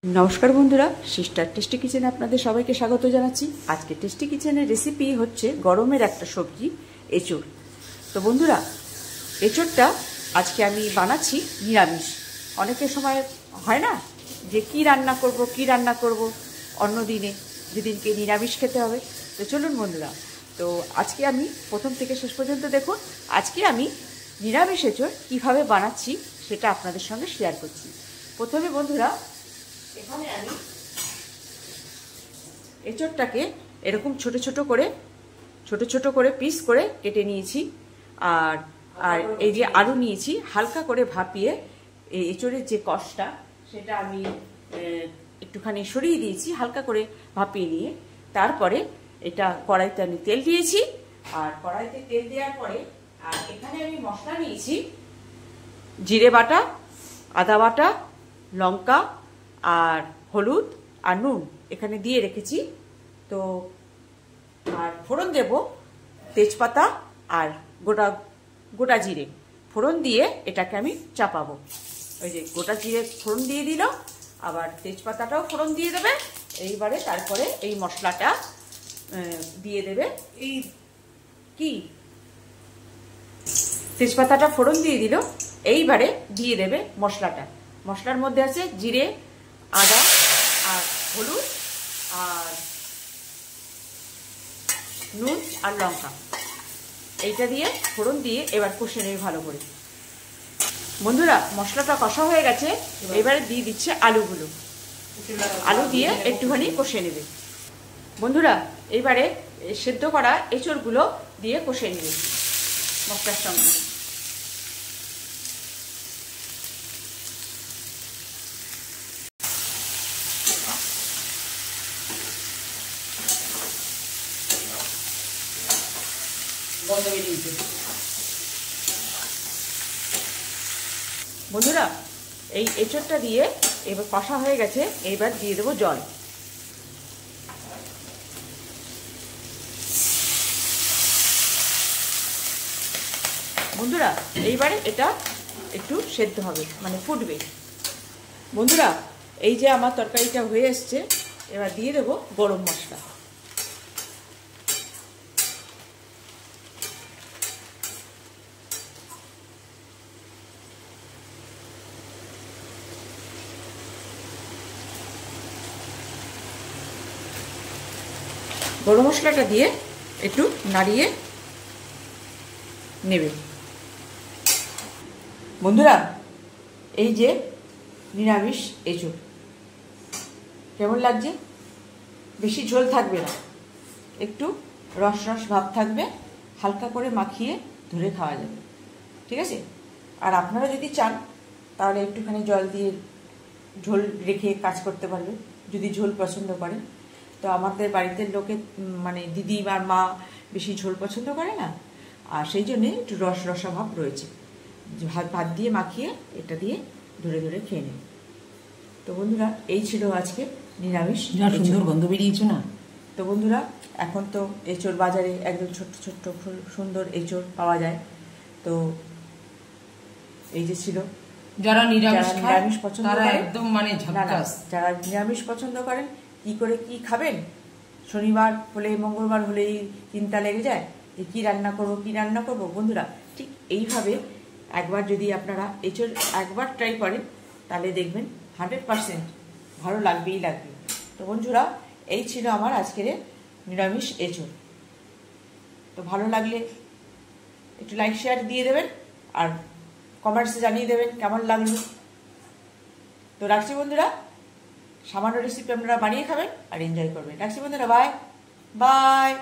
নমস্কার বন্ধুরা, sister tasty কিচেনে আপনাদের সবাইকে স্বাগত জানাচ্ছি। আজকে টেস্টি কিচেনের রেসিপি হচ্ছে গরমের একটা সবজি এঁচোড়। তো বন্ধুরা, এঁচোড়টা আজকে আমি বানাচ্ছি নিরামিষ। অনেকের সময় হয় না যে কি রান্না করব অন্য দিনে, যেদিনকে নিরামিষ খেতে হবে। তো চলুন বন্ধুরা, তো আজকে আমি প্রথম থেকে শেষ পর্যন্ত দেখুন। আজকে আমি নিরামিষ এঁচোড় কীভাবে বানাচ্ছি সেটা আপনাদের সঙ্গে শেয়ার করছি। প্রথমে বন্ধুরা, এখানে আমি এঁচোড়টাকে এরকম ছোট ছোট করে পিস করে কেটে নিয়েছি। আর এই যে আলু নিয়েছি, হালকা করে ভাপিয়ে এই এঁচোড়ের যে কষটা সেটা আমি একটুখানি সরিয়ে দিয়েছি, হালকা করে ভাপিয়ে নিয়ে তারপরে এটা কড়াইতে আমি তেল দিয়েছি। আর কড়াইতে তেল দেওয়ার পরে আর এখানে আমি মশলা নিয়েছি, জিরে বাটা, আদা বাটা, লঙ্কা আর হলুদ আর নুন এখানে দিয়ে রেখেছি। তো আর ফোড়ন দেব তেজপাতা আর গোটা জিরে ফোড়ন দিয়ে এটাকে আমি চাপাবো। ওই যে গোটা জিরে ফোড়ন দিয়ে দিল, আবার তেজপাতাটাও ফোড়ন দিয়ে দেবে। এইবারে তারপরে এই মশলাটা দিয়ে দেবে। এই কি তেজপাতাটা ফোড়ন দিয়ে দিল, এইবারে দিয়ে দেবে মশলাটা। মশলার মধ্যে আছে জিরে, আদা আর হলুদ আর নুন আর লঙ্কা। এইটা দিয়ে ফোড়ন দিয়ে এবার কষে নেবে ভালো করে। বন্ধুরা, মশলাটা কষা হয়ে গেছে, এবারে দিয়ে দিচ্ছে আলুগুলো। আলু দিয়ে একটুখানি কষে নেবে। বন্ধুরা, এইবারে সেদ্ধ করা এঁচোড়গুলো দিয়ে কষে নেবে মশলার সঙ্গে। বন্ধুরা, এই এঁচোড়টা দিয়ে এবার কষা হয়ে গেছে, এবার দিয়ে দেবো জল। বন্ধুরা, এইবারে এটা একটু সেদ্ধ হবে, মানে ফুটবে। বন্ধুরা, এই যে আমার তরকারিটা হয়ে এসছে, এবার দিয়ে দেবো গরম মশলা। গরম মশলাটা দিয়ে একটু নাড়িয়ে নেবে। বন্ধুরা, এই যে নিরামিষ এঁচোড় কেমন লাগছে? বেশি ঝোল থাকবে না, একটু রস রস ভাব থাকবে, হালকা করে মাখিয়ে ধরে খাওয়া যাবে। ঠিক আছে? আর আপনারা যদি চান তাহলে একটুখানি জল দিয়ে ঝোল রেখে কাজ করতে পারবেন, যদি ঝোল পছন্দ করেন। তো আমাদের বাড়িতে লোকে মানে দিদি আর মা বেশি ঝোল পছন্দ করে না, আর সেই জন্যে একটু রসা ভাব রয়েছে। ভাত দিয়ে মাখিয়ে এটা দিয়ে ধরে ধরে খেয়ে নেব। তো বন্ধুরা, এই ছিল আজকে নিরামিষ। সুন্দর গন্ধ বেরিয়েছে না? তো বন্ধুরা, এখন তো এঁচোড় বাজারে একদম ছোট্ট ছোট্ট সুন্দর এঁচোড় পাওয়া যায়। তো এই যে ছিল, যারা নিরামিষ পছন্দ করেন, একদম মানে ঝাক্কাস। যারা নিরামিষ পছন্দ করেন, কি করে কি খাবেন, শনিবার হলে মঙ্গলবার হলেই চিন্তা লেগে যায় যে কি রান্না করব। বন্ধুরা, ঠিক এইভাবে একবার যদি আপনারা এঁচোড় একবার ট্রাই করেন, তাহলে দেখবেন 100% ভালো লাগবে। তো বন্ধুরা, এই ছিল আমার আজকের নিরামিষ এঁচোড়। তো ভালো লাগলে একটু লাইক শেয়ার দিয়ে দেবেন, আর কমেন্টসে জানিয়ে দেবেন কেমন লাগলো। তো রাখছি বন্ধুরা, সামান্য রেসিপি আপনারা বানিয়ে খাবেন আর এনজয় করবেন। রাখছি বন্ধুরা, বাই বাই।